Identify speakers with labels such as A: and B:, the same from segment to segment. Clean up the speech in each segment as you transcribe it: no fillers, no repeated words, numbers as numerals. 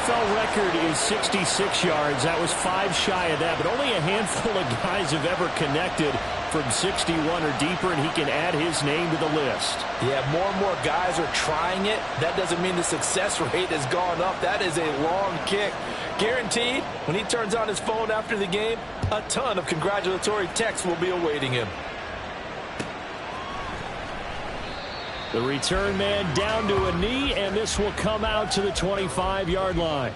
A: NFL record is 66 yards. That was 5 shy of that, but only a handful of guys have ever connected from 61 or deeper, and he can add his name to the list.
B: Yeah, more and more guys are trying it. That doesn't mean the success rate has gone up. That is a long kick. Guaranteed, when he turns on his phone after the game, a ton of congratulatory texts will be awaiting him.
A: The return man down to a knee, and this will come out to the 25-yard line.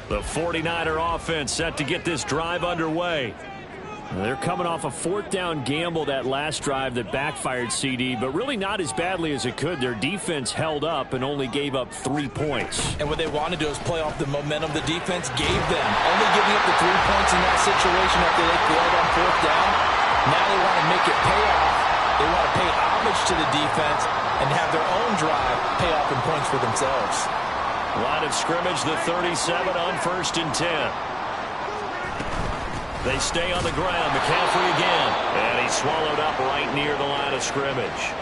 A: The 49er offense set to get this drive underway. They're coming off a fourth down gamble that last drive that backfired, CD, but really not as badly as it could. Their defense held up and only gave up 3 points.
B: And what they want to do is play off the momentum the defense gave them. Only giving up the 3 points in that situation after they failed on fourth down. Now they want to make it pay off. They want to pay homage to the defense and have their own drive pay off in points for themselves.
A: Line of scrimmage, the 37 on 1st and 10. They stay on the ground. McCaffrey again. And he's swallowed up right near the line of scrimmage.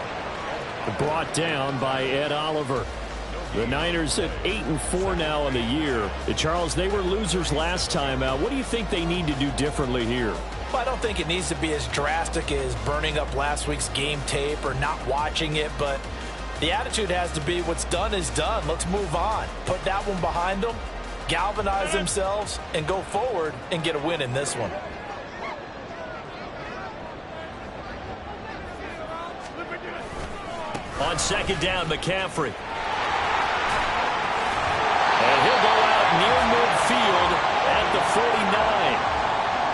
A: Brought down by Ed Oliver. The Niners at 8-4 now in the year. Charles, they were losers last time out. What do you think they need to do differently here?
B: Well, I don't think it needs to be as drastic as burning up last week's game tape or not watching it, but the attitude has to be what's done is done. Let's move on. Put that one behind them. Galvanize themselves and go forward and get a win in this one.
A: On 2nd down, McCaffrey. And he'll go out near midfield at the 49.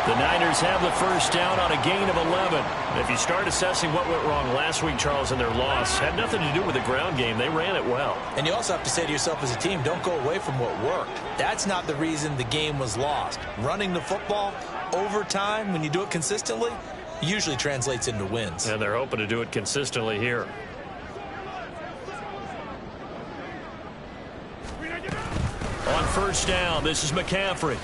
A: The Niners have the first down on a gain of 11. If you start assessing what went wrong last week, Charles, in their loss, had nothing to do with the ground game. They ran it well.
B: And you also have to say to yourself as a team, don't go away from what worked. That's not the reason the game was lost. Running the football over time, when you do it consistently, usually translates into wins.
A: And they're hoping to do it consistently here. On 1st down, this is McCaffrey.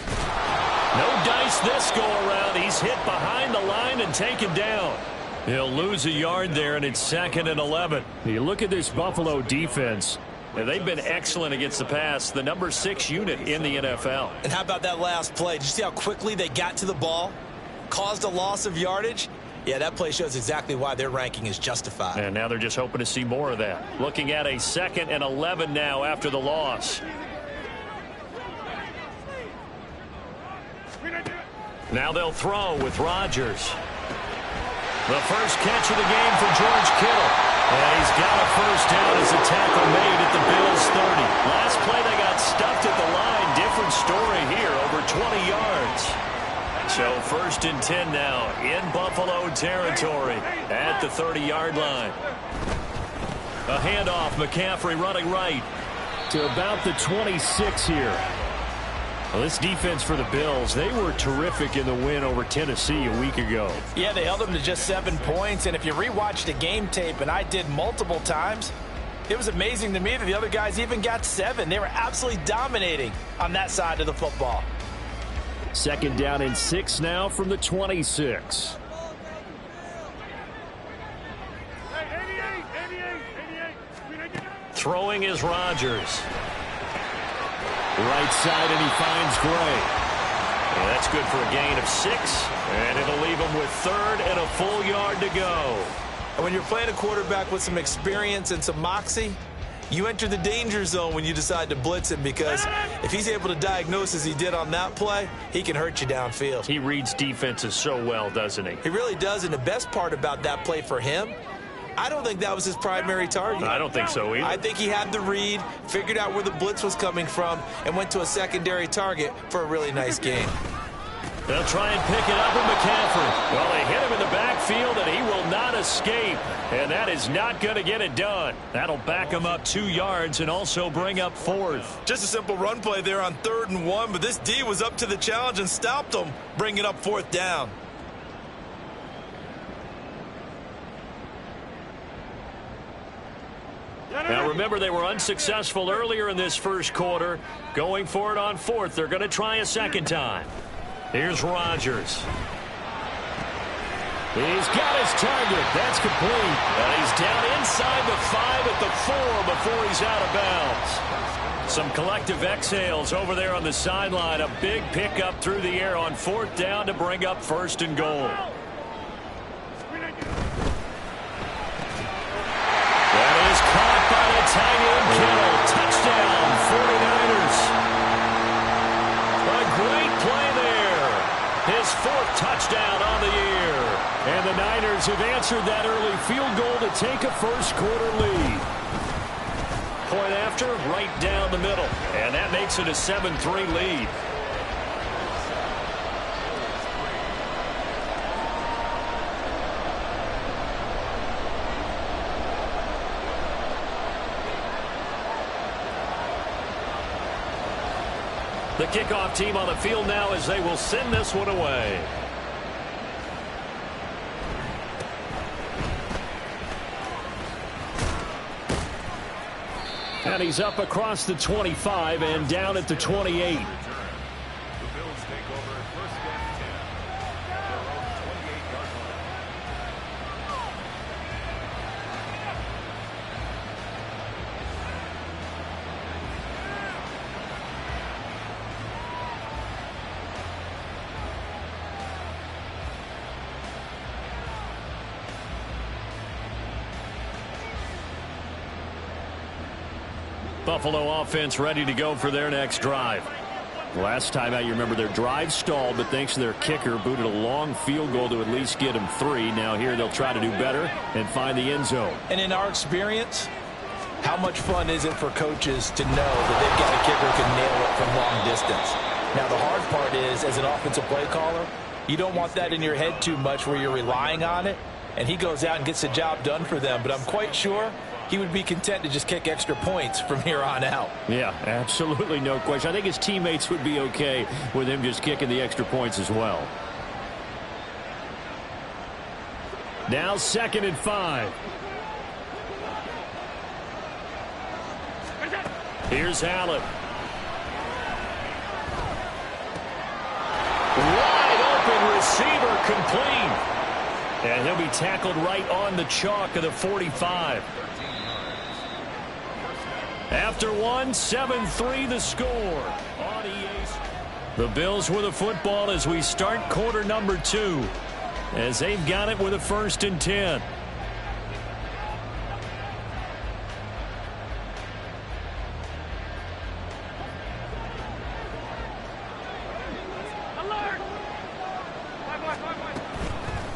A: No dice this go around. He's hit behind the line and taken down. He'll lose a yard there, and it's 2nd and 11. You look at this Buffalo defense. They've been excellent against the pass, the number 6 unit in the NFL.
B: And how about that last play? Did you see how quickly they got to the ball? Caused a loss of yardage? Yeah, that play shows exactly why their ranking is justified.
A: And now they're just hoping to see more of that. Looking at a 2nd and 11 now after the loss. Now they'll throw with Rodgers. The first catch of the game for George Kittle. And he's got a first down as a tackle made at the Bills' 30. Last play they got stuffed at the line. Different story here, over 20 yards. So 1st and 10 now in Buffalo territory at the 30-yard line. A handoff, McCaffrey running right to about the 26 here. Well, this defense for the Bills, they were terrific in the win over Tennessee a week ago.
B: Yeah, they held them to just 7 points, and if you rewatch the game tape, and I did multiple times, it was amazing to me that the other guys even got 7. They were absolutely dominating on that side of the football.
A: 2nd down and 6 now from the 26. Throwing is Rodgers. Right side, and he finds Gray. Yeah, that's good for a gain of 6, and it'll leave him with 3rd and a full yard to go.
B: And when you're playing a quarterback with some experience and some moxie, you enter the danger zone when you decide to blitz him, because if he's able to diagnose as he did on that play, he can hurt you downfield.
A: He reads defenses so well, doesn't he?
B: He really does, and the best part about that play for him, I don't think that was his primary target.
A: I don't think so either.
B: I think he had the read, figured out where the blitz was coming from, and went to a secondary target for a really nice gain.
A: They'll try and pick it up with McCaffrey. Well, they hit him in the backfield, and he will not escape. And that is not going to get it done. That'll back him up 2 yards and also bring up 4th.
B: Just a simple run play there on 3rd and 1, but this D was up to the challenge and stopped him, bringing up 4th down.
A: Now remember, they were unsuccessful earlier in this first quarter. Going for it on 4th. They're going to try a 2nd time. Here's Rodgers. He's got his target. That's complete. And he's down inside the 5 at the 4 before he's out of bounds. Some collective exhales over there on the sideline. A big pickup through the air on 4th down to bring up 1st and goal. That is caught by the tight end Kittle. Touchdown, 49ers. A great play there. His 4th touchdown on the year. And the Niners have answered that early field goal to take a first-quarter lead. Point after, right down the middle. And that makes it a 7-3 lead. The kickoff team on the field now as they will send this one away. And he's up across the 25 and down at the 28. Buffalo offense ready to go for their next drive. Last time out, you remember their drive stalled, but thanks to their kicker, booted a long field goal to at least get them 3. Now here they'll try to do better and find the end zone.
B: And in our experience, how much fun is it for coaches to know that they've got a kicker who can nail it from long distance? Now the hard part is, as an offensive play caller, you don't want that in your head too much where you're relying on it, and he goes out and gets the job done for them. But I'm quite sure he would be content to just kick extra points from here on out.
A: Yeah, absolutely no question. I think his teammates would be okay with him just kicking the extra points as well. Now 2nd and 5. Here's Allen. Wide open receiver complete. And he'll be tackled right on the chalk of the 45. After 1, 7-3 the score. On EA's. The Bills with the football as we start quarter number 2. As they've got it with a 1st and 10.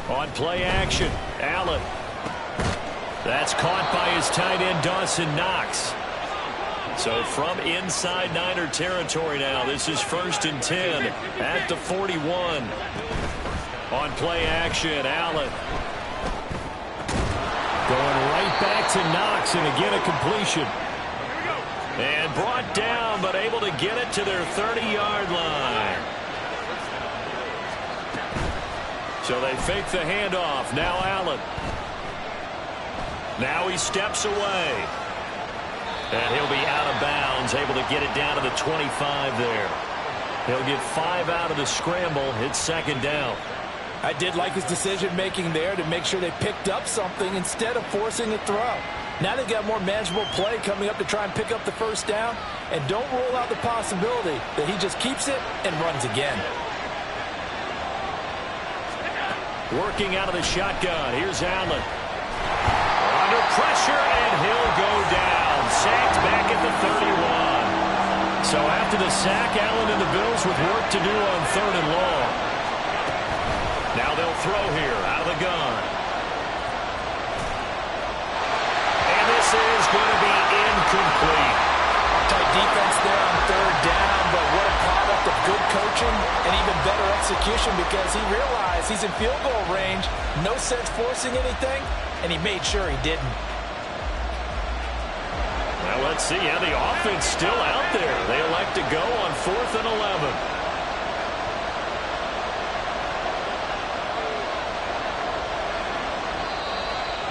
A: On play action, Allen. That's caught by his tight end, Dawson Knox. So from inside Niner territory now, this is 1st and 10 at the 41. On play action, Allen. Going right back to Knox, and again a completion. And brought down, but able to get it to their 30-yard line. So they fake the handoff. Now Allen. Now he steps away. And he'll be out of bounds, able to get it down to the 25 there. He'll get 5 out of the scramble. It's 2nd down.
B: I did like his decision-making there to make sure they picked up something instead of forcing a throw. Now they've got more manageable play coming up to try and pick up the 1st down. And don't rule out the possibility that he just keeps it and runs again.
A: Working out of the shotgun. Here's Allen. Under pressure, and he'll go down. Sacked back at the 31. So after the sack, Allen and the Bills with work to do on 3rd and long. Now they'll throw here out of the gun. And this is going to be incomplete.
B: Tight defense there on 3rd down, but what a product of good coaching and even better execution, because he realized he's in field goal range. No sense forcing anything, and he made sure he didn't.
A: Well, let's see. Yeah, the offense still out there. They elect to go on 4th and 11.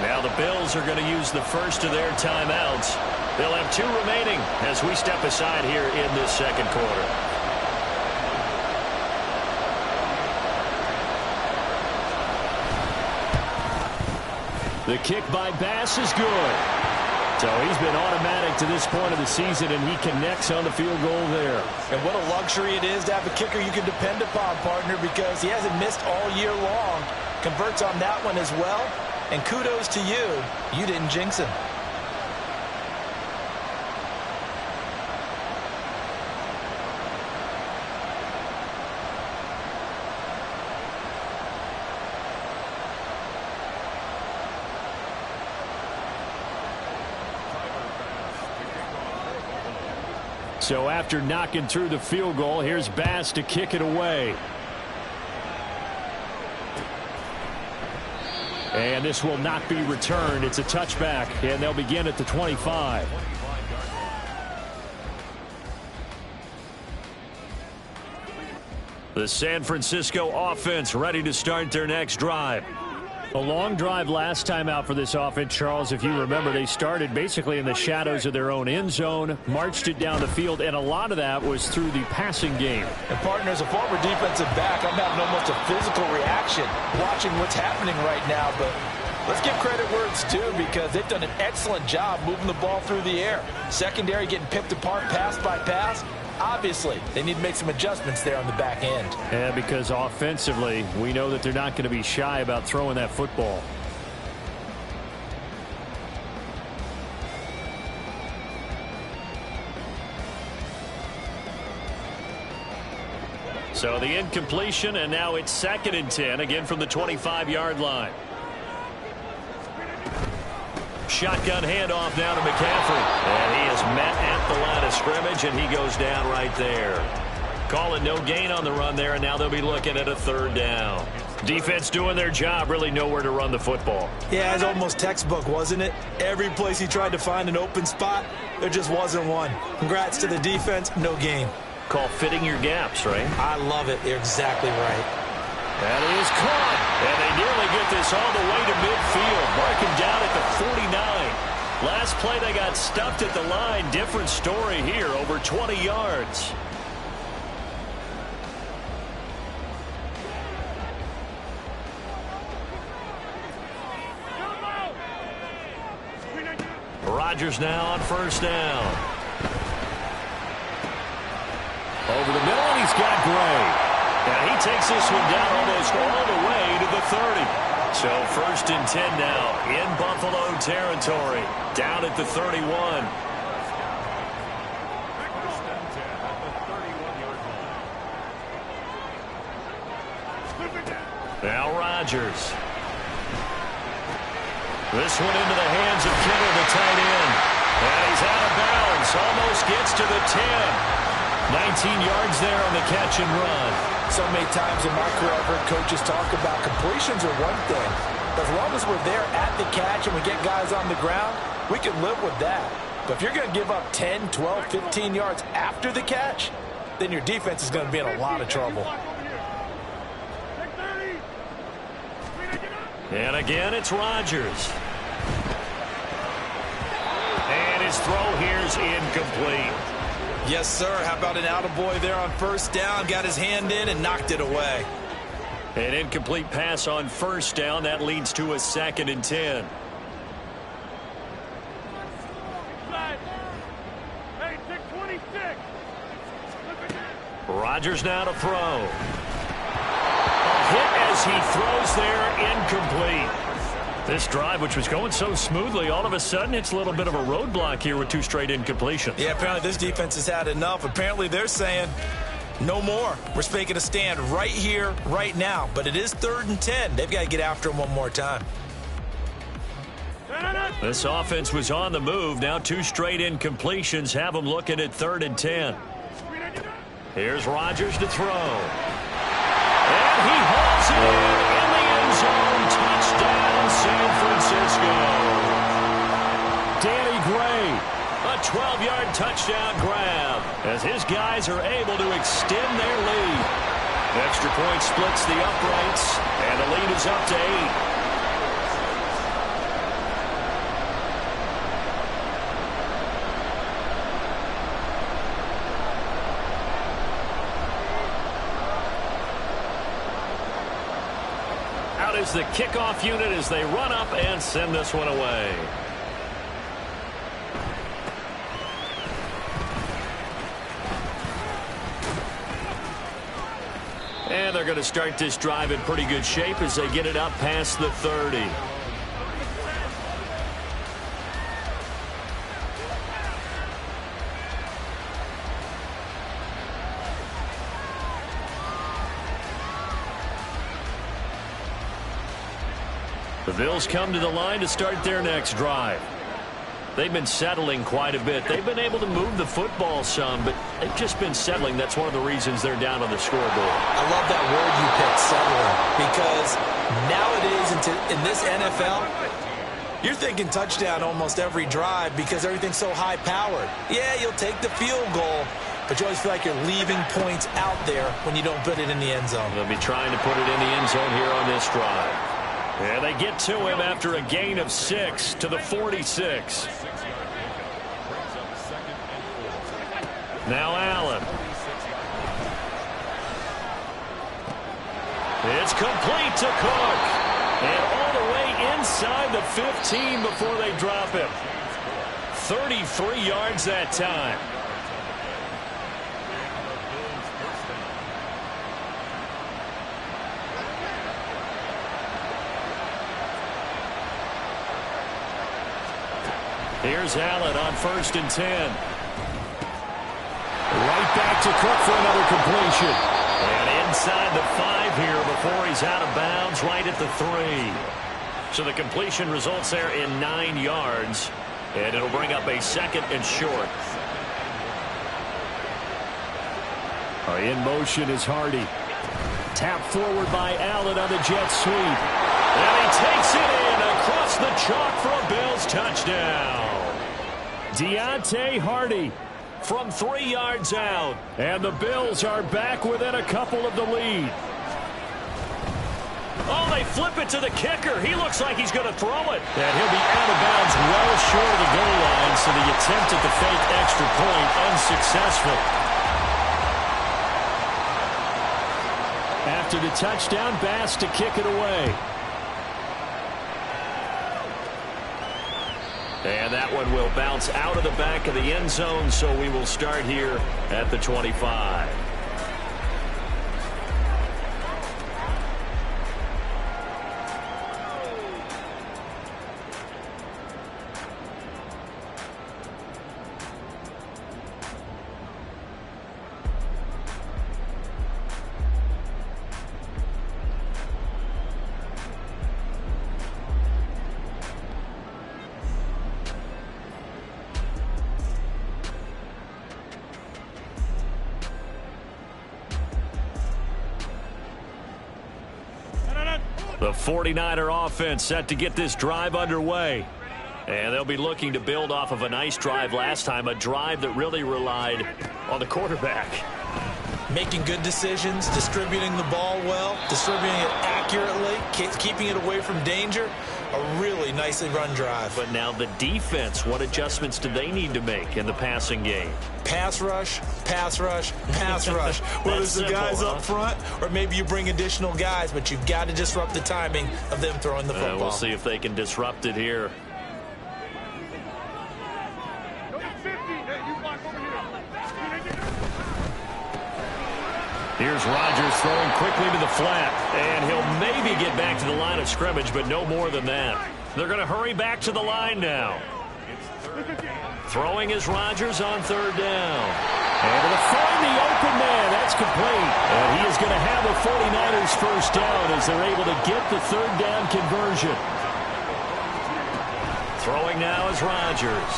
A: Now the Bills are going to use the first of their timeouts. They'll have 2 remaining as we step aside here in this 2nd quarter. The kick by Bass is good. So he's been automatic to this point of the season, and he connects on the field goal there.
B: And what a luxury it is to have a kicker you can depend upon, partner, because he hasn't missed all year long. Converts on that one as well. And kudos to you. You didn't jinx him.
A: So after knocking through the field goal, here's Bass to kick it away. And this will not be returned. It's a touchback, and they'll begin at the 25. The San Francisco offense ready to start their next drive. A long drive last time out for this offense, Charles. If you remember, they started basically in the shadows of their own end zone, marched it down the field, and a lot of that was through the passing game.
B: And, partner, as a former defensive back, I'm having almost a physical reaction watching what's happening right now. But let's give credit where it's due, because they've done an excellent job moving the ball through the air. Secondary getting picked apart pass by pass. Obviously, they need to make some adjustments there on the back end.
A: And because offensively, we know that they're not going to be shy about throwing that football. So the incompletion, and now it's 2nd and 10, again from the 25-yard line. Shotgun handoff now to McCaffrey. And he is met at the line of scrimmage, and he goes down right there. Call it no gain on the run there, and now they'll be looking at a 3rd down. Defense doing their job, really nowhere to run the football.
B: Yeah, it's almost textbook, wasn't it? Every place he tried to find an open spot, there just wasn't one. Congrats to the defense, no gain.
A: Call fitting your gaps, right?
B: I love it. You're exactly right.
A: That is caught. And they nearly get this all the way to midfield. Marking down at the 49. Last play they got stuffed at the line. Different story here, over 20 yards. Rodgers now on 1st down. Over the middle, and he's got Gray. And he takes this one down almost all the way to the 30. So 1st and 10 now in Buffalo territory. Down at the 31. Now Rodgers. This one into the hands of Kittle, the tight end. And he's out of bounds. Almost gets to the 10. 19 yards there on the catch and run.
B: So many times in my career, I've heard coaches talk about completions are one thing. But as long as we're there at the catch and we get guys on the ground, we can live with that. But if you're going to give up 10, 12, 15 yards after the catch, then your defense is going to be in a lot of trouble.
A: And again, it's Rodgers. And his throw here is incomplete.
B: Yes, sir. How about an attaboy there on 1st down? Got his hand in and knocked it away.
A: An incomplete pass on 1st down. That leads to a 2nd and 10. Rodgers now to throw. A hit as he throws there, incomplete. This drive, which was going so smoothly, all of a sudden it's a little bit of a roadblock here with 2 straight incompletions.
B: Yeah, apparently this defense has had enough. Apparently they're saying no more. We're making a stand right here, right now. But it is 3rd and 10. They've got to get after him one more time.
A: This offense was on the move. Now 2 straight incompletions have them looking at 3rd and 10. Here's Rodgers to throw. And he hauls it in the end zone. Touchdown, San Francisco. Danny Gray, a 12-yard touchdown grab as his guys are able to extend their lead. Extra point splits the uprights, and the lead is up to 8. is the kickoff unit as they run up and send this one away. And they're going to start this drive in pretty good shape as they get it up past the 30. The Bills come to the line to start their next drive. They've been settling quite a bit. They've been able to move the football some, but they've just been settling. That's one of the reasons they're down on the scoreboard.
B: I love that word you picked, settling, because nowadays in this NFL, you're thinking touchdown almost every drive because everything's so high-powered. Yeah, you'll take the field goal, but you always feel like you're leaving points out there when you don't put it in the end zone.
A: They'll be trying to put it in the end zone here on this drive. And they get to him after a gain of 6 to the 46. Now Allen. It's complete to Cook. And all the way inside the 15 before they drop him. 33 yards that time. Here's Allen on 1st and 10. Right back to Cook for another completion. And inside the 5 here before he's out of bounds, right at the 3. So the completion results there in 9 yards. And it'll bring up a 2nd and short. In motion is Hardy. Tap forward by Allen on the jet sweep. And he takes it in across the chalk for a Bills touchdown. Deontay Hardy from 3 yards out. And the Bills are back within a couple of the lead. Oh, they flip it to the kicker. He looks like he's going to throw it. And he'll be out of bounds well short of the goal line, so the attempt at the fake extra point unsuccessful. After the touchdown, Bass to kick it away. And that one will bounce out of the back of the end zone, so we will start here at the 25. The 49er offense set to get this drive underway. And they'll be looking to build off of a nice drive last time, a drive that really relied on the quarterback.
B: Making good decisions, distributing the ball well, distributing it accurately, keeping it away from danger. A really nicely run drive.
A: But now the defense, what adjustments do they need to make in the passing game?
B: Pass rush, pass rush, pass rush. Whether it's the guys up front or maybe you bring additional guys, but you've got to disrupt the timing of them throwing the football.
A: We'll see if they can disrupt it here. Here's Rodgers throwing quickly to the flat, and he'll maybe get back to the line of scrimmage, but no more than that. They're going to hurry back to the line now. Throwing is Rodgers on 3rd down. And to find the open man, that's complete. And he is going to have a 49ers first down as they're able to get the 3rd down conversion. Throwing now is Rodgers.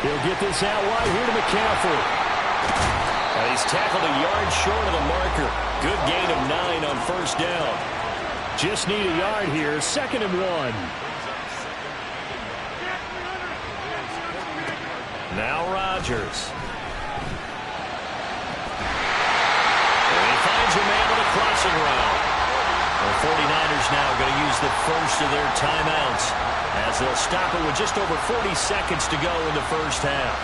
A: He'll get this out wide here to McCaffrey. And he's tackled a yard short of the marker. Good gain of 9 on 1st down. Just need a yard here. 2nd and 1. Now Rodgers. And he finds a man with a crossing route. The 49ers now going to use the first of their timeouts as they'll stop it with just over 40 seconds to go in the first half.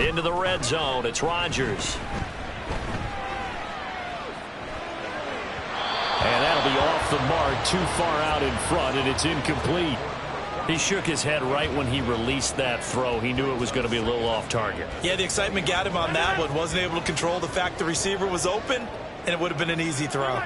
A: Into the red zone, it's Rodgers. And that'll be off the mark, too far out in front, and it's incomplete. He shook his head right when he released that throw. He knew it was going to be a little off target.
B: Yeah, the excitement got him on that one. Wasn't able to control the fact the receiver was open, and it would have been an easy throw.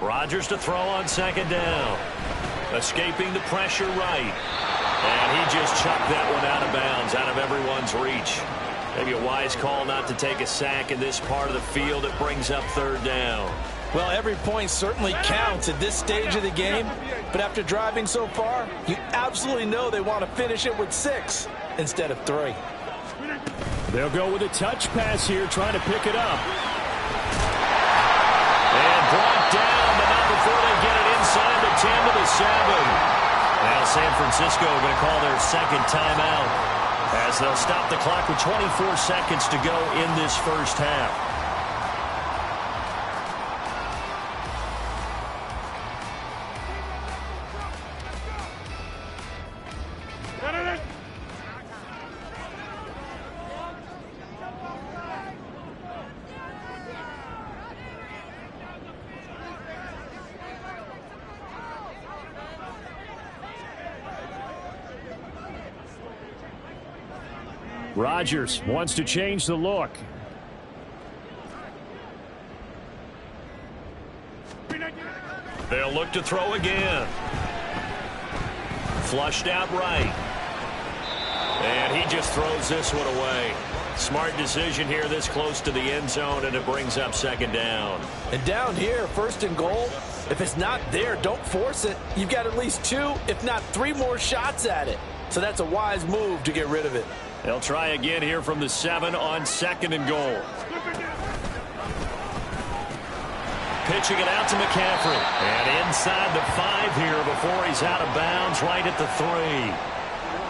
A: Rodgers to throw on second down. Escaping the pressure right. And he just chucked that one out of bounds, out of everyone's reach. Maybe a wise call not to take a sack in this part of the field. It brings up third down.
B: Well, every point certainly counts at this stage of the game. But after driving so far, you absolutely know they want to finish it with 6 instead of 3.
A: They'll go with a touch pass here, trying to pick it up. And brought down, but not before they get it inside the 10 to the 7. Now San Francisco going to call their second timeout as they'll stop the clock with 24 seconds to go in this first half. Rodgers wants to change the look. They'll look to throw again. Flushed out right. And he just throws this one away. Smart decision here this close to the end zone, and it brings up second down.
B: And down here, first and goal, if it's not there, don't force it. You've got at least 2, if not 3 more shots at it. So that's a wise move to get rid of it.
A: They'll try again here from the 7 on second and goal. Pitching it out to McCaffrey. And inside the 5 here before he's out of bounds, right at the 3.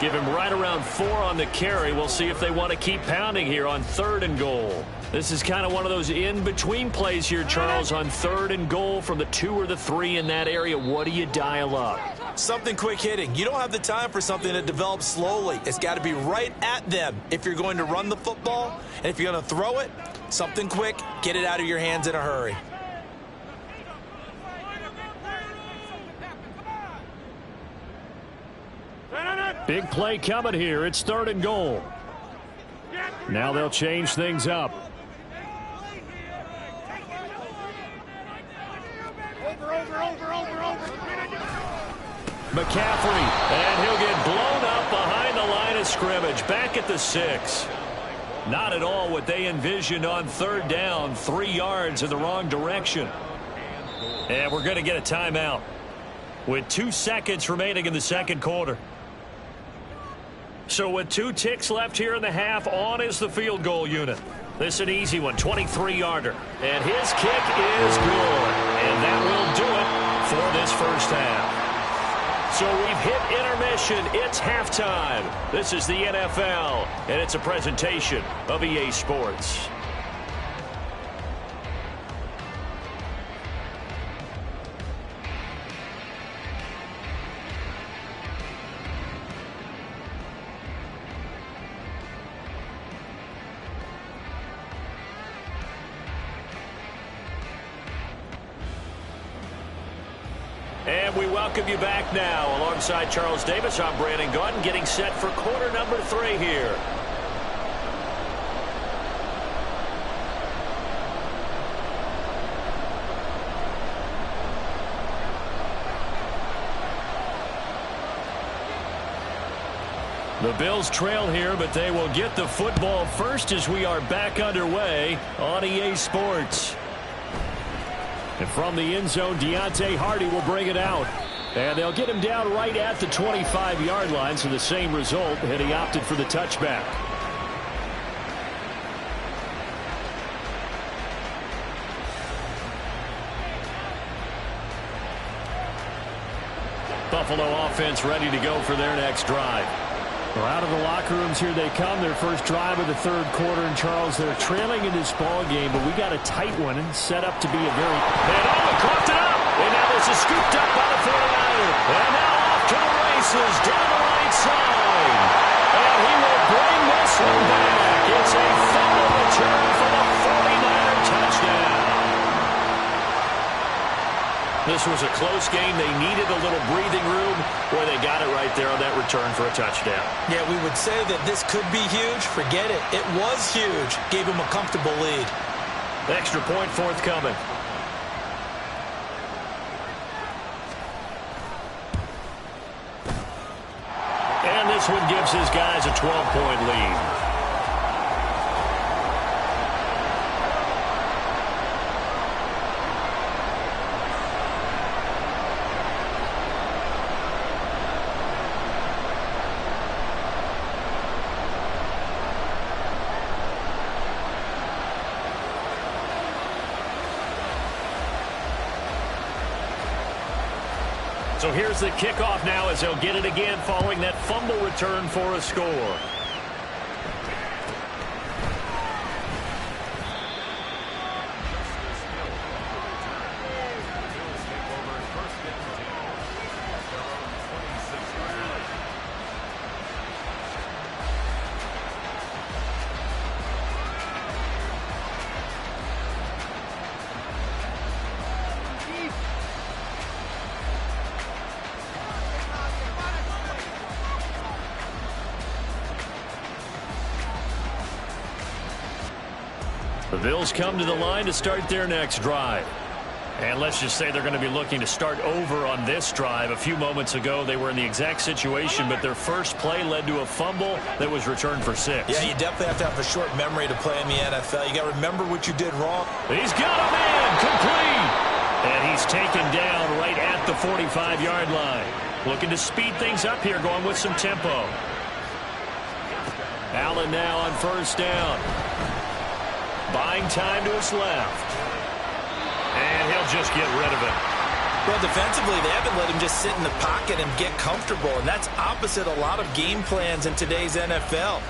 A: Give him right around 4 on the carry. We'll see if they want to keep pounding here on third and goal. This is kind of one of those in-between plays here, Charles, on third and goal from the 2 or the 3 in that area. What do you dial up?
B: Something quick hitting. You don't have the time for something that develops slowly. It's got to be right at them if you're going to run the football. And if you're going to throw it, something quick, get it out of your hands in a hurry.
A: Big play coming here. It's third and goal. Now they'll change things up. McCaffrey, and he'll get blown up behind the line of scrimmage, back at the 6. Not at all what they envisioned on third down, 3 yards in the wrong direction. And we're going to get a timeout with 2 seconds remaining in the second quarter. So with 2 ticks left here in the half, on is the field goal unit. This is an easy one, 23-yarder. And his kick is good. And that will do it for this first half. So we've hit intermission. It's halftime. This is the NFL, and it's a presentation of EA Sports. And we welcome you back now. Alongside Charles Davis, I'm Brandon Gaudin, getting set for quarter number 3 here. The Bills trail here, but they will get the football first as we are back underway on EA Sports. And from the end zone, Deontay Hardy will bring it out. And they'll get him down right at the 25-yard line, so the same result, and he opted for the touchback. Buffalo offense ready to go for their next drive. Well, out of the locker rooms here they come. Their first drive of the third quarter. And, Charles, they're trailing in this ball game, but we got a tight one set up to be a very... And coughed it up. And now this is scooped up by the 49er. And now off to the races down the right side. And he will bring this one back. It's a fumble return for the 49er touchdown. This was a close game. They needed a little breathing room. Boy, they got it right there on that return for a touchdown.
B: Yeah, we would say that this could be huge. Forget it. It was huge. Gave him a comfortable lead.
A: Extra point forthcoming. And this one gives his guys a 12-point lead. So here's the kickoff now as they'll get it again following that fumble return for a score. The Bills come to the line to start their next drive. And let's just say they're going to be looking to start over on this drive. A few moments ago, they were in the exact situation, but their first play led to a fumble that was returned for 6.
B: Yeah, you definitely have to have a short memory to play in the NFL. You got to remember what you did wrong.
A: He's got a man complete. And he's taken down right at the 45-yard line. Looking to speed things up here, going with some tempo. Allen now on first down. Buying time to his left. And he'll just get rid of it.
B: Well, defensively, they haven't let him just sit in the pocket and get comfortable, and that's opposite a lot of game plans in today's NFL.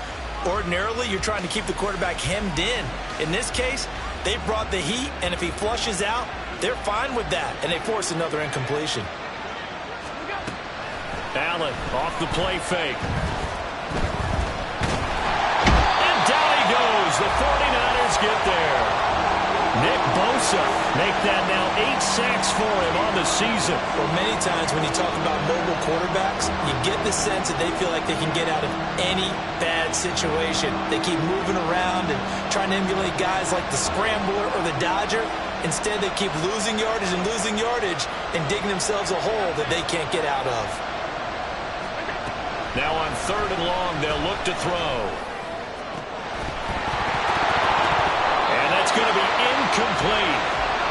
B: Ordinarily, you're trying to keep the quarterback hemmed in. In this case, they brought the heat, and if he flushes out, they're fine with that, and they force another incompletion.
A: Allen off the play fake. And down he goes. The 49ers get there. Nick Bosa make that now 8 sacks for him on the season.
B: Well, many times when you talk about mobile quarterbacks, you get the sense that they feel like they can get out of any bad situation. They keep moving around and trying to emulate guys like the Scrambler or the Dodger. Instead, they keep losing yardage and digging themselves a hole that they can't get out of.
A: Now on 3rd and long, they'll look to throw. And that's going to be incomplete.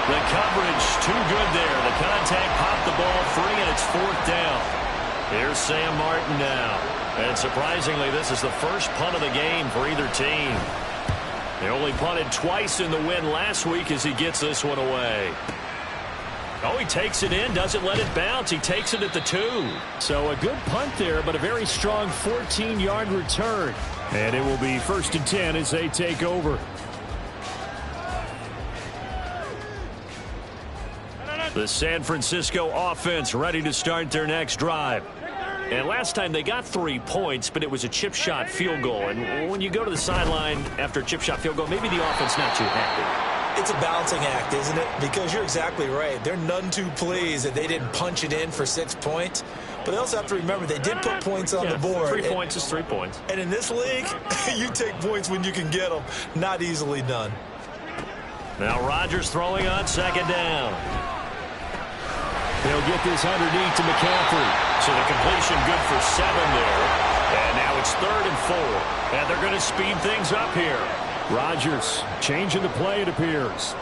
A: The coverage too good there. The contact popped the ball free, and it's 4th down. Here's Sam Martin now. And surprisingly, this is the first punt of the game for either team. They only punted twice in the win last week as he gets this one away. Oh, he takes it in, doesn't let it bounce. He takes it at the 2. So a good punt there, but a very strong 14-yard return. And it will be 1st and 10 as they take over. The San Francisco offense ready to start their next drive. And last time they got 3 points, but it was a chip shot field goal. And when you go to the sideline after a chip shot field goal, maybe the offense not too happy.
B: It's a balancing act, isn't it? Because you're exactly right. They're none too pleased that they didn't punch it in for 6 points. But they also have to remember they did put points on the board.
A: 3 points is 3 points.
B: And in this league, you take points when you can get them. Not easily done.
A: Now Rodgers throwing on 2nd down. They'll get this underneath to McCaffrey. So the completion good for 7 there. And now it's 3rd and 4. And they're going to speed things up here. Rodgers changing the play, it appears.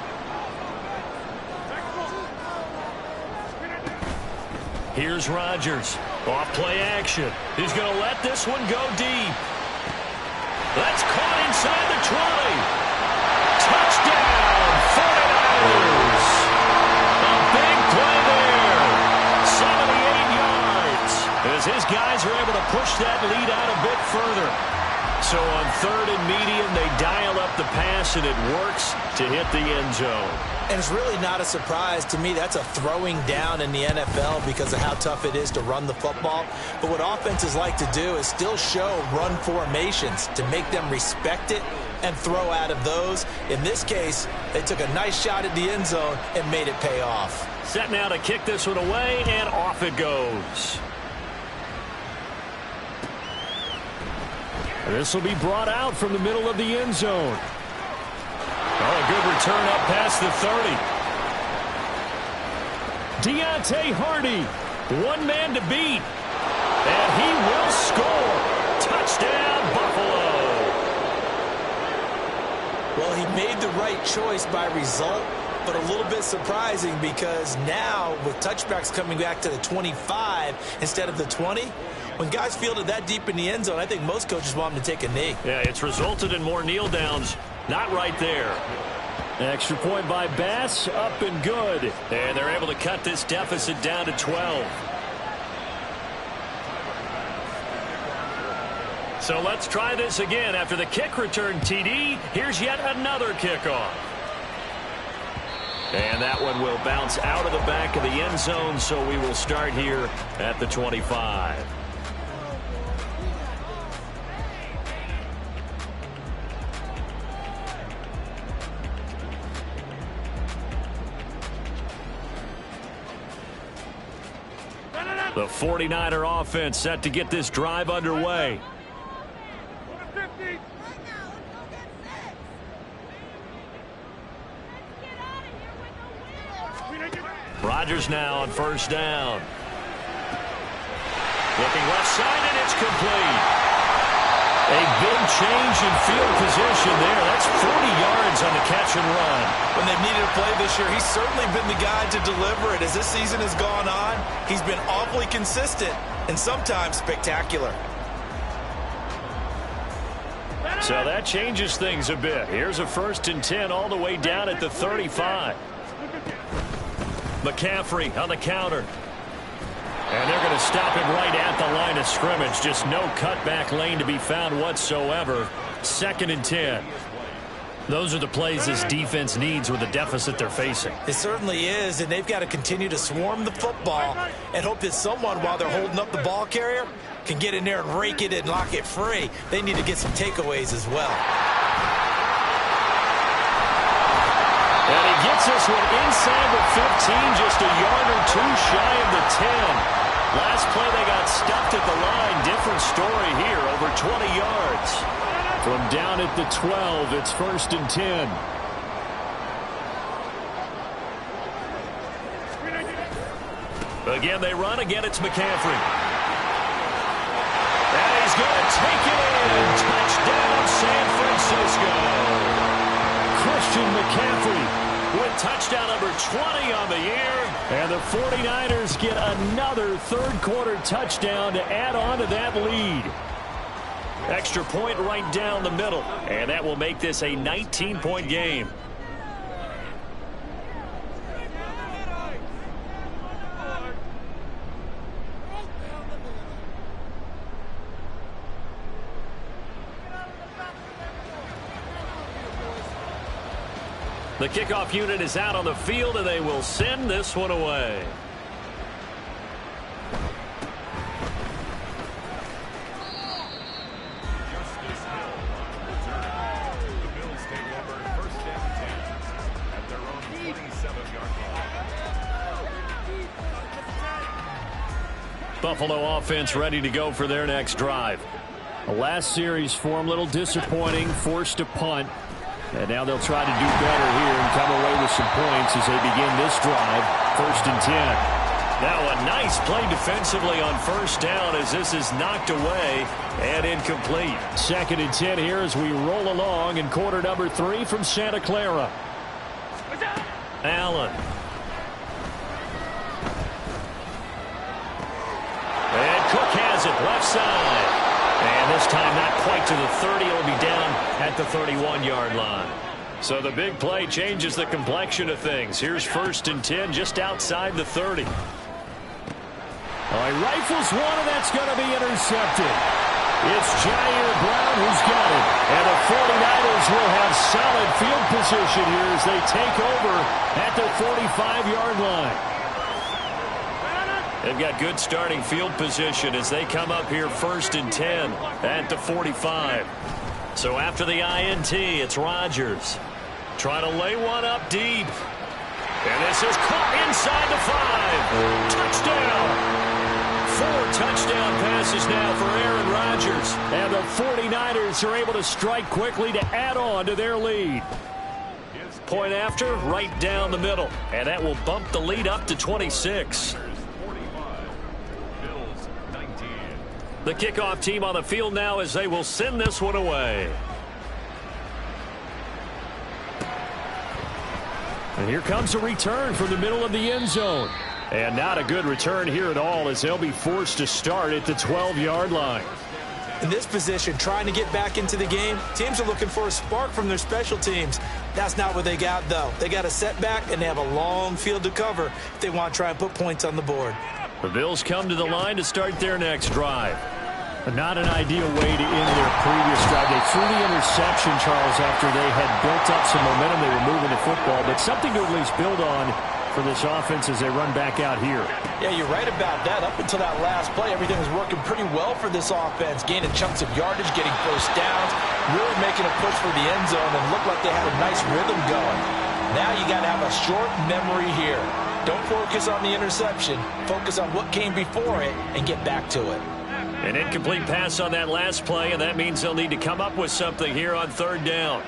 A: Here's Rodgers. Off play action. He's going to let this one go deep. That's caught inside the 20. Touchdown, 49ers. A big play there. 78 yards as his his guys are able to push that lead out a bit further. So on 3rd and medium, they dial up the pass, and it works to hit the end zone.
B: And it's really not a surprise to me. That's a throwing down in the NFL because of how tough it is to run the football. But what offenses like to do is still show run formations to make them respect it and throw out of those. In this case, they took a nice shot at the end zone and made it pay off.
A: Set now to kick this one away, and off it goes. This will be brought out from the middle of the end zone. Oh, a good return up past the 30. Deontay Hardy, one man to beat. And he will score. Touchdown, Buffalo.
B: Well, he made the right choice by result, but a little bit surprising because now with touchbacks coming back to the 25 instead of the 20, when guys fielded that deep in the end zone, I think most coaches want them to take a knee.
A: Yeah, it's resulted in more kneel downs. Not right there. Extra point by Bass, up and good. And they're able to cut this deficit down to 12. So let's try this again. After the kick return TD, here's yet another kickoff. And that one will bounce out of the back of the end zone, so we will start here at the 25. The 49er offense set to get this drive underway. Rodgers now on 1st down. Looking left side, and it's complete. A big change in field position there. That's 40 yards on the catch and run.
B: When they've needed a play this year, he's certainly been the guy to deliver it. As this season has gone on, he's been awfully consistent and sometimes spectacular.
A: So that changes things a bit. Here's a 1st and 10 all the way down at the 35. McCaffrey on the counter. And they're going to stop him right at the line of scrimmage. Just no cutback lane to be found whatsoever. 2nd and 10. Those are the plays this defense needs with the deficit they're facing.
B: It certainly is, and they've got to continue to swarm the football and hope that someone, while they're holding up the ball carrier, can get in there and rake it and lock it free. They need to get some takeaways as well.
A: And he gets this one inside the 15, just a yard or two shy of the 10. Last play they got stuffed at the line. Different story here, over 20 yards. From down at the 12, it's 1st and 10. Again, they run. Again, it's McCaffrey. And he's going to take it in. Touchdown, San Francisco. Christian McCaffrey with touchdown number 20 on the year. And the 49ers get another 3rd quarter touchdown to add on to that lead. Extra point right down the middle. And that will make this a 19-point game. The kickoff unit is out on the field, and they will send this one away. Buffalo offense ready to go for their next drive. The last series for them, a little disappointing, forced to punt. And now they'll try to do better here and come away with some points as they begin this drive. 1st and 10. Now a nice play defensively on 1st down as this is knocked away and incomplete. 2nd and 10 here as we roll along in quarter number 3 from Santa Clara. Allen. And Cook has it left side. And this time not quite to the 30. It'll be down at the 31-yard line. So the big play changes the complexion of things. Here's 1st and 10 just outside the 30. Oh, he rifles one, and that's going to be intercepted. It's Jair Brown who's got it. And the 49ers will have solid field position here as they take over at their 45-yard line. They've got good starting field position as they come up here 1st and 10 at the 45. So after the INT, it's Rodgers trying to lay one up deep. And this is caught inside the 5. Touchdown. 4 touchdown passes now for Aaron Rodgers. And the 49ers are able to strike quickly to add on to their lead. Point after, right down the middle. And that will bump the lead up to 26. The kickoff team on the field now as they will send this one away. And here comes a return from the middle of the end zone. And not a good return here at all as they'll be forced to start at the 12-yard line.
B: In this position, trying to get back into the game, teams are looking for a spark from their special teams. That's not what they got, though. They got a setback, and they have a long field to cover if they want to try and put points on the board.
A: The Bills come to the line to start their next drive. But not an ideal way to end their previous drive. They threw the interception, Charles, after they had built up some momentum. They were moving the football, but something to at least build on for this offense as they run back out here.
B: Yeah, you're right about that. Up until that last play, everything was working pretty well for this offense, gaining chunks of yardage, getting first downs, really making a push for the end zone, and looked like they had a nice rhythm going. Now you got to have a short memory here. Don't focus on the interception. Focus on what came before it and get back to it.
A: An incomplete pass on that last play, and that means they'll need to come up with something here on 3rd down.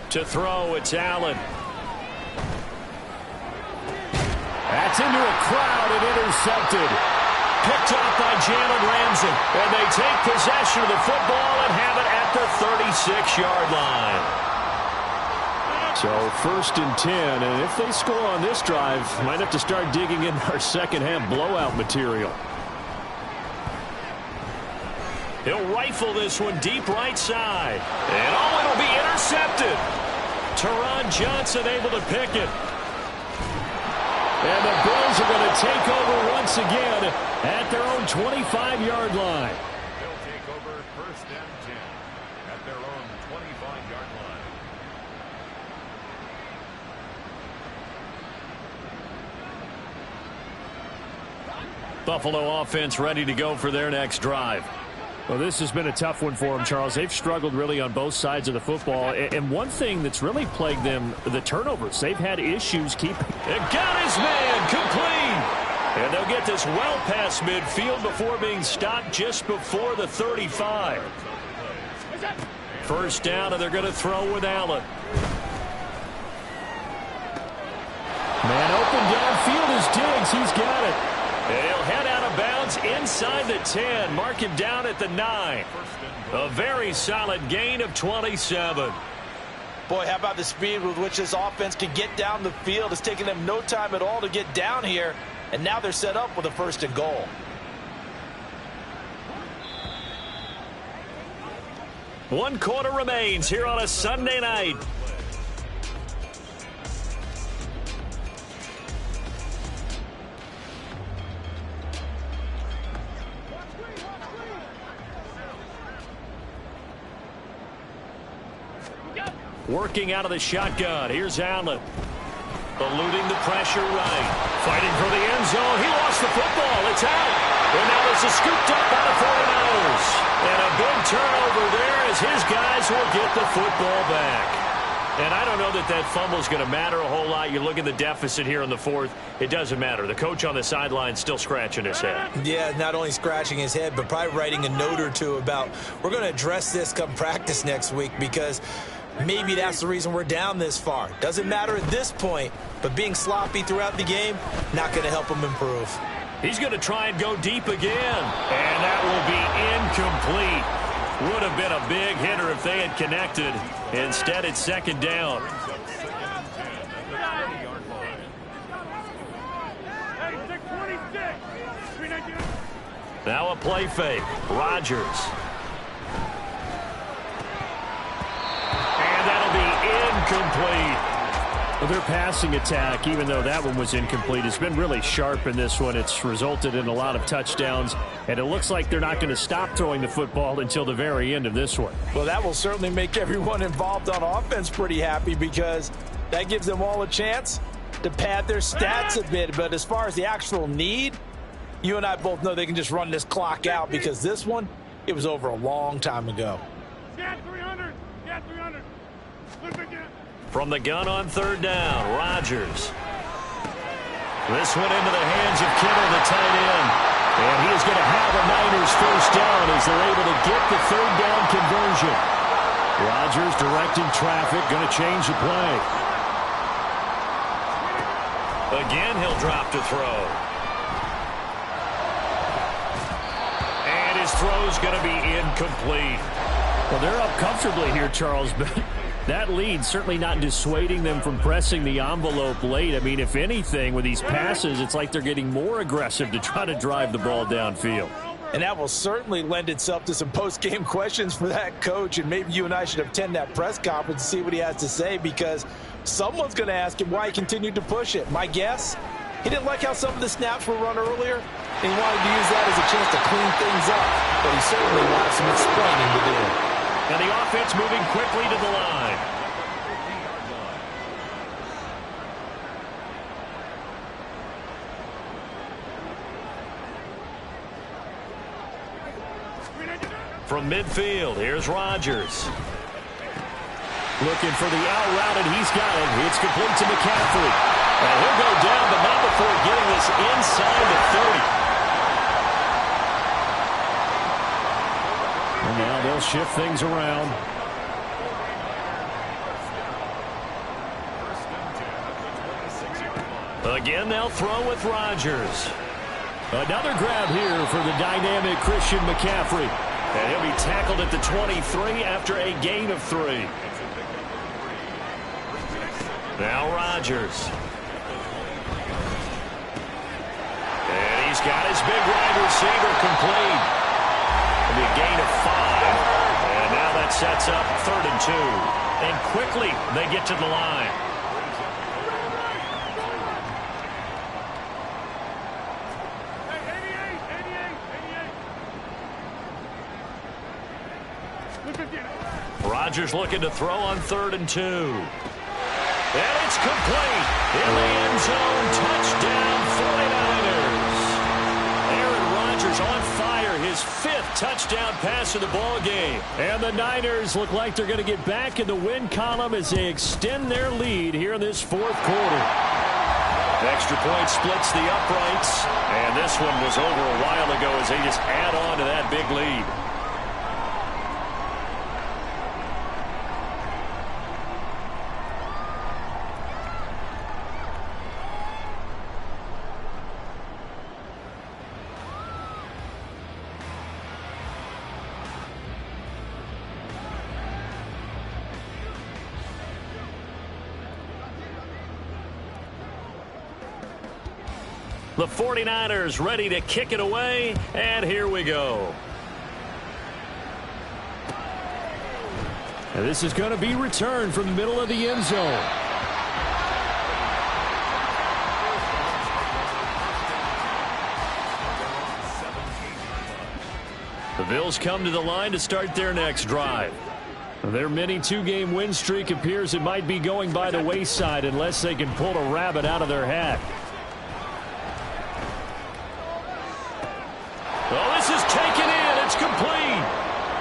A: To throw, it's Allen. That's into a crowd and intercepted. Picked off by Jalen Ramsey. And they take possession of the football and have it at the 36-yard line. So 1st and 10, and if they score on this drive, might have to start digging in our second-half blowout material. He'll rifle this one deep right side. And it'll be intercepted. Teron Johnson able to pick it. And the Bills are going to take over once again at their own 25-yard line.
C: They'll take over 1st and 10 at their own 25-yard line.
A: Buffalo offense ready to go for their next drive. Well, this has been a tough one for them, Charles. They've struggled really on both sides of the football. And one thing that's really plagued them, the turnovers. They've had issues keeping. And got his man complete. And they'll get this well past midfield before being stopped just before the 35. First down, and they're going to throw with Allen. Man open downfield is Diggs. He's got it. And he'll head out of bounds inside the 10. Mark him down at the 9. A very solid gain of 27.
B: Boy, how about the speed with which this offense can get down the field? It's taken them no time at all to get down here. And now they're set up with a 1st and goal.
A: One quarter remains here on a Sunday night. Working out of the shotgun. Here's Allen. Eluding the pressure right. Fighting for the end zone. He lost the football. It's out. And now this is scooped up by the 49ers. And a big turnover there as his guys will get the football back. And I don't know that that fumble is going to matter a whole lot. You look at the deficit here in the 4th. It doesn't matter. The coach on the sideline still scratching his head.
B: Yeah, not only scratching his head, but probably writing a note or two about we're going to address this come practice next week because maybe that's the reason we're down this far. Doesn't matter at this point, but being sloppy throughout the game, not going to help him improve.
A: He's going to try and go deep again. And that will be incomplete. Would have been a big hitter if they had connected. Instead, it's 2nd down. Now a play fake. Rodgers. And that'll be incomplete. Well, their passing attack, even though that one was incomplete, has been really sharp in this one. It's resulted in a lot of touchdowns, and it looks like they're not going to stop throwing the football until the very end of this one.
B: Well, that will certainly make everyone involved on offense pretty happy because that gives them all a chance to pad their stats a bit. But as far as the actual need, you and I both know they can just run this clock out because this one, it was over a long time ago.
C: Get 300. Get 300. Look again.
A: From the gun on third down, Rodgers. This one into the hands of Kittle, the tight end. And he is going to have a Niners first down as they're able to get the third down conversion. Rodgers directing traffic, going to change the play. Again, he'll drop to throw. And his throw's going to be incomplete. Well, they're up comfortably here, Charles, but that lead certainly not dissuading them from pressing the envelope late. I mean, if anything, with these passes, it's like they're getting more aggressive to try to drive the ball downfield.
B: And that will certainly lend itself to some post-game questions for that coach, and maybe you and I should attend that press conference and see what he has to say because someone's going to ask him why he continued to push it. My guess, he didn't like how some of the snaps were run earlier, and he wanted to use that as a chance to clean things up, but he certainly will have some explaining to do.
A: And the offense moving quickly to the line. From midfield, here's Rodgers. Looking for the out route, and he's got it. It's complete to McCaffrey. And he'll go down, but not before getting this inside the 30. And now they'll shift things around. Again, they'll throw with Rodgers. Another grab here for the dynamic Christian McCaffrey. And he'll be tackled at the 23 after a gain of 3. Now Rodgers. And he's got his big wide receiver complete. It'll be a gain of 5. And now that sets up 3rd and 2. And quickly they get to the line. Rodgers looking to throw on 3rd and 2. And it's complete. In the end zone, touchdown 49ers. Aaron Rodgers on fire, his 5th touchdown pass of the ball game. And the Niners look like they're going to get back in the win column as they extend their lead here in this 4th quarter. Extra point splits the uprights. And this one was over a while ago as they just add on to that big lead. The 49ers ready to kick it away, and here we go. And this is going to be returned from the middle of the end zone. The Bills come to the line to start their next drive. Their mini 2-game win streak appears it might be going by the wayside unless they can pull a rabbit out of their hat. Oh, this is taken in. It's complete.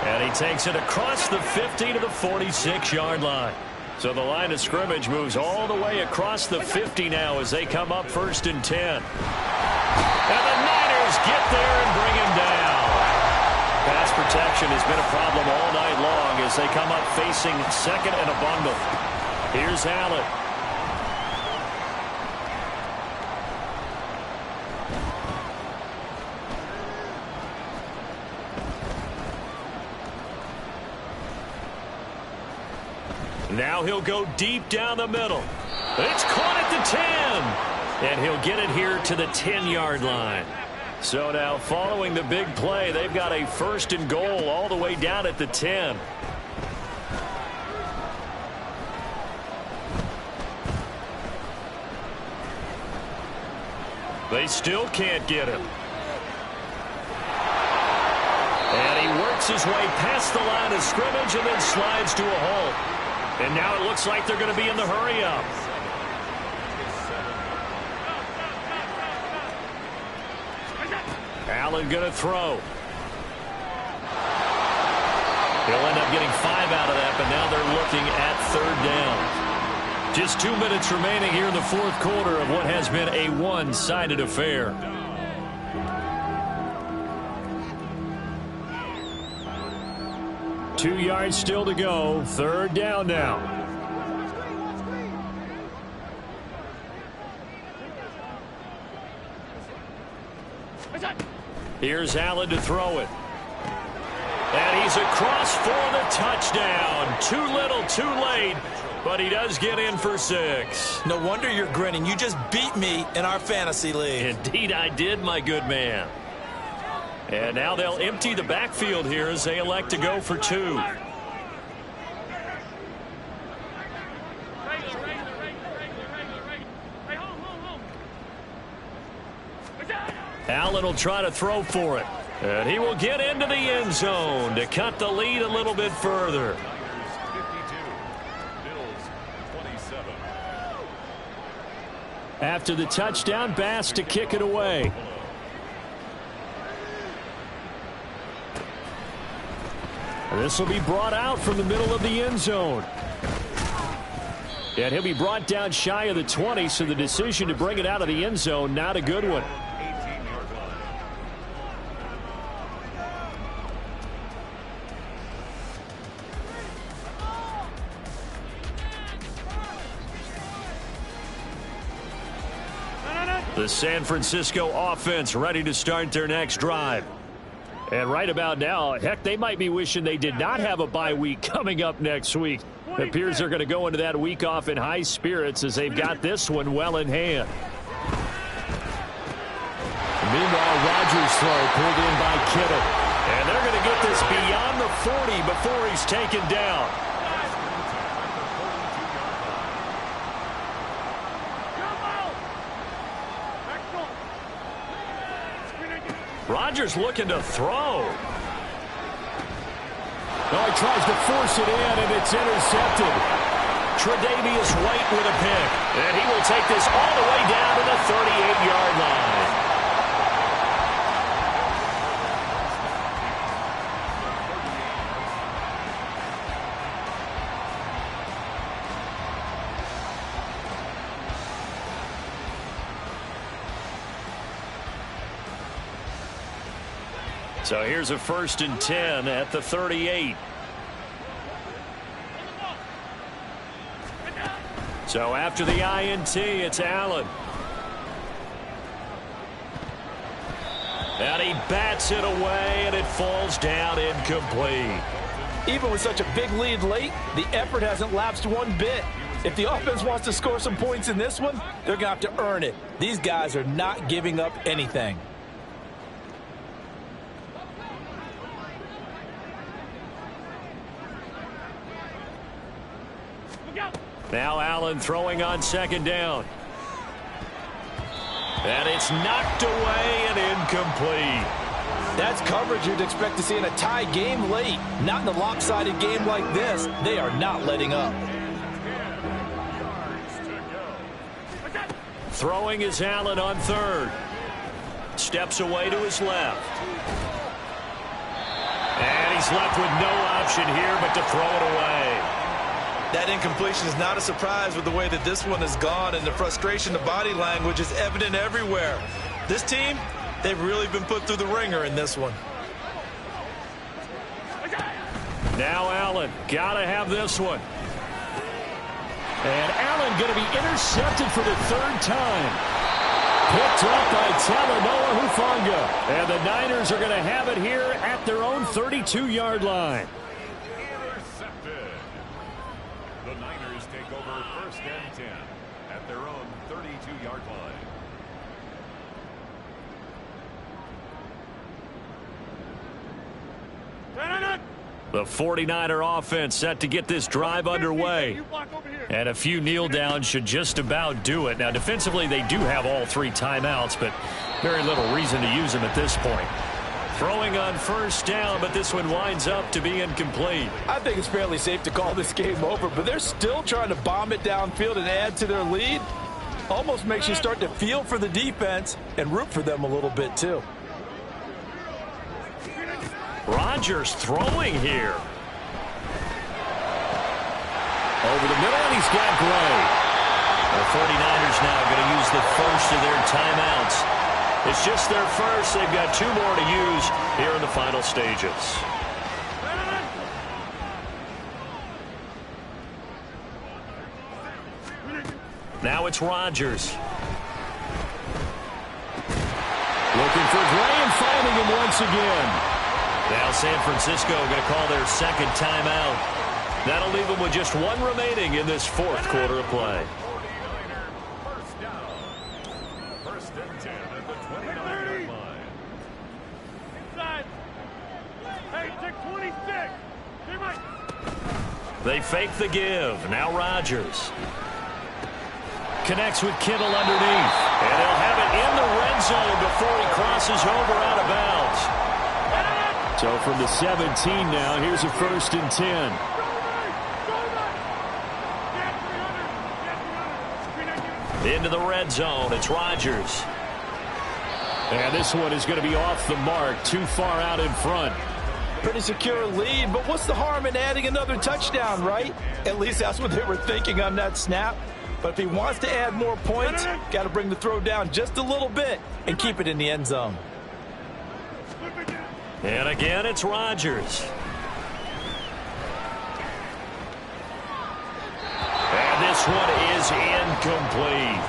A: And he takes it across the 50 to the 46-yard line. So the line of scrimmage moves all the way across the 50 now as they come up 1st and 10. And the Niners get there and bring him down. Pass protection has been a problem all night long as they come up facing 2nd and a bundle. Here's Allen. Now he'll go deep down the middle. It's caught at the 10. And he'll get it here to the 10-yard line. So now following the big play, they've got a 1st and goal all the way down at the 10. They still can't get him. And he works his way past the line of scrimmage and then slides to a halt. And now it looks like they're going to be in the hurry-up. Allen going to throw. He'll end up getting 5 out of that, but now they're looking at 3rd down. Just 2 minutes remaining here in the 4th quarter of what has been a one-sided affair. Two yards still to go. 3rd down now. Here's Allen to throw it. And he's across for the touchdown. Too little, too late, but he does get in for 6.
B: No wonder you're grinning. You just beat me in our fantasy league.
A: Indeed I did, my good man. And now they'll empty the backfield here as they elect to go for 2. Allen will try to throw for it. And he will get into the end zone to cut the lead a little bit further.
C: 52, Bills 27.
A: After the touchdown, Bass to kick it away. This will be brought out from the middle of the end zone. And he'll be brought down shy of the 20, so the decision to bring it out of the end zone, not a good one.
C: 18-yard line.
A: The San Francisco offense ready to start their next drive. And right about now, heck, they might be wishing they did not have a bye week coming up next week. It appears they're going to go into that week off in high spirits as they've got this one well in hand. Meanwhile, Rodgers' throw pulled in by Kittle. And they're going to get this beyond the 40 before he's taken down. Rodgers looking to throw. Oh, he tries to force it in, and it's intercepted. Tre'Davious White with a pick. And he will take this all the way down to the 38-yard line. So here's a 1st and 10 at the 38. So after the INT, it's Allen. And he bats it away, and it falls down incomplete.
B: Even with such a big lead late, the effort hasn't lapsed one bit. If the offense wants to score some points in this one, they're going to have to earn it. These guys are not giving up anything.
A: Now Allen throwing on 2nd down. And it's knocked away and incomplete.
B: That's coverage you'd expect to see in a tie game late. Not in a lopsided game like this. They are not letting up.
A: Throwing is Allen on 3rd. Steps away to his left. And he's left with no option here but to throw it away.
B: That incompletion is not a surprise with the way that this one has gone, and the frustration, the body language is evident everywhere. This team, they've really been put through the ringer in this one.
A: Now Allen, gotta have this one. And Allen going to be intercepted for the 3rd time. Picked up by Talanoa Hufanga. And the Niners are going to have it here at their own 32-yard line.
C: Intercepted. The Niners take over 1st and 10 at their own 32-yard line.
A: The 49er offense set to get this drive underway. And a few kneel downs should just about do it. Now, defensively, they do have all 3 timeouts, but very little reason to use them at this point. Throwing on first down, but this one winds up to be incomplete.
B: I think it's fairly safe to call this game over, but they're still trying to bomb it downfield and add to their lead. Almost makes you start to feel for the defense and root for them a little bit, too.
A: Rodgers throwing here. Over the middle, and he's got Gray. The 49ers now going to use the first of their timeouts. It's just their first. They've got 2 more to use here in the final stages. Now it's Rodgers. Looking for Gray and finding him once again. Now San Francisco going to call their second timeout. That'll leave them with just 1 remaining in this 4th quarter of play.
C: First and 10 at the 29-yard line.
D: Hey, take 26.
A: They fake the give. Now Rodgers connects with Kittle underneath. And they'll have it in the red zone before he crosses over out of bounds. So from the 17 now, here's a 1st and 10. Into the red zone, it's Rodgers. And this one is going to be off the mark, too far out in front.
B: Pretty secure lead, but what's the harm in adding another touchdown, right? At least that's what they were thinking on that snap. But if he wants to add more points, got to bring the throw down just a little bit and keep it in the end zone.
A: And again, it's Rodgers. And this one is incomplete.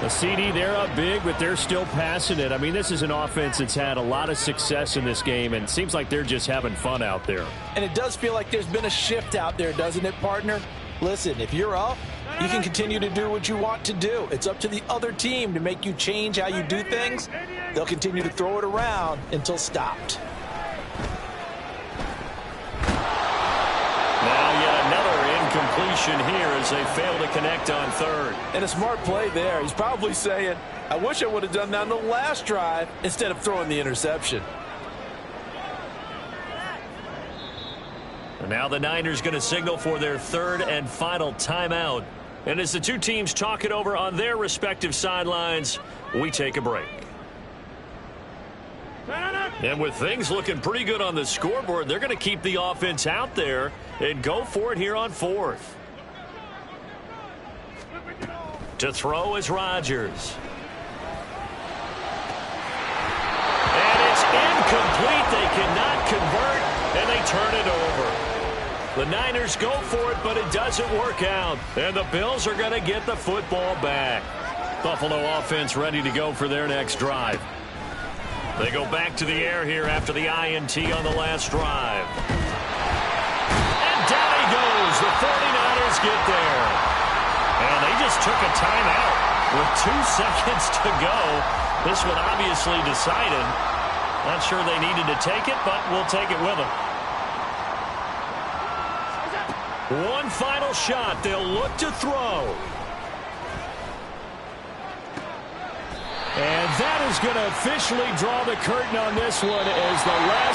E: The CD, they're up big, but they're still passing it. I mean, this is an offense that's had a lot of success in this game, and it seems like they're just having fun out there.
B: And it does feel like there's been a shift out there, doesn't it, partner? Listen, if you're up, you can continue to do what you want to do. It's up to the other team to make you change how you do things. They'll continue to throw it around until stopped.
A: Now yet another incompletion here as they fail to connect on 3rd.
B: And a smart play there. He's probably saying, I wish I would have done that on the last drive instead of throwing the interception.
A: And now the Niners going to signal for their 3rd and final timeout. And as the 2 teams talk it over on their respective sidelines, we take a break. And with things looking pretty good on the scoreboard, they're going to keep the offense out there and go for it here on 4th. To throw is Rodgers. And it's incomplete. They cannot convert, and they turn it over. The Niners go for it, but it doesn't work out. And the Bills are going to get the football back. Buffalo offense ready to go for their next drive. They go back to the air here after the INT on the last drive. And down he goes. The 49ers get there. And they just took a timeout with 2 seconds to go. This one obviously decided. Not sure they needed to take it, but we'll take it with them. One final shot. They'll look to throw.
E: And that is going to officially draw the curtain on this one as the last